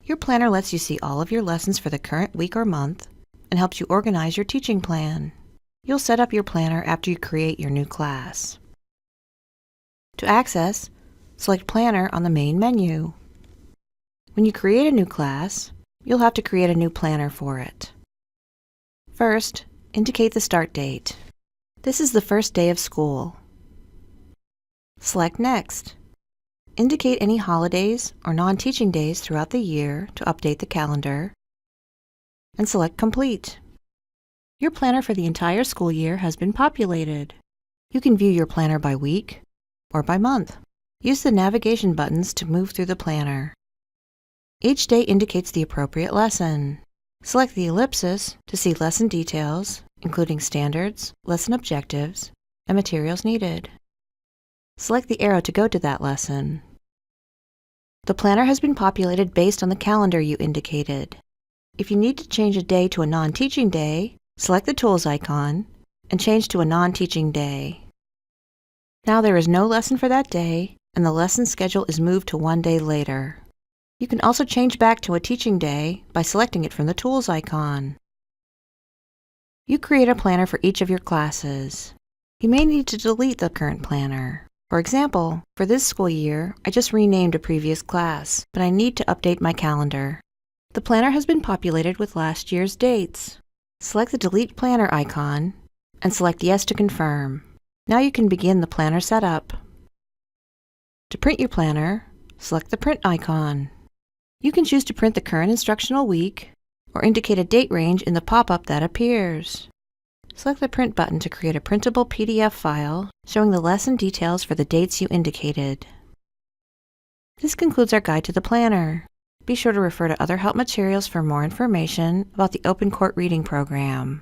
Your planner lets you see all of your lessons for the current week or month and helps you organize your teaching plan. You'll set up your planner after you create your new class. To access, select Planner on the main menu. When you create a new class, you'll have to create a new planner for it. First, indicate the start date. This is the first day of school. Select Next. Indicate any holidays or non-teaching days throughout the year to update the calendar, and select Complete. Your planner for the entire school year has been populated. You can view your planner by week or by month. Use the navigation buttons to move through the planner. Each day indicates the appropriate lesson. Select the ellipsis to see lesson details, including standards, lesson objectives, and materials needed. Select the arrow to go to that lesson. The planner has been populated based on the calendar you indicated. If you need to change a day to a non-teaching day, select the Tools icon and change to a non-teaching day. Now there is no lesson for that day, and the lesson schedule is moved to one day later. You can also change back to a teaching day by selecting it from the Tools icon. You create a planner for each of your classes. You may need to delete the current planner. For example, for this school year, I just renamed a previous class, but I need to update my calendar. The planner has been populated with last year's dates. Select the Delete Planner icon and select Yes to confirm. Now you can begin the planner setup. To print your planner, select the Print icon. You can choose to print the current instructional week or indicate a date range in the pop-up that appears. Select the Print button to create a printable PDF file showing the lesson details for the dates you indicated. This concludes our guide to the planner. Be sure to refer to other help materials for more information about the Open Court Reading Program.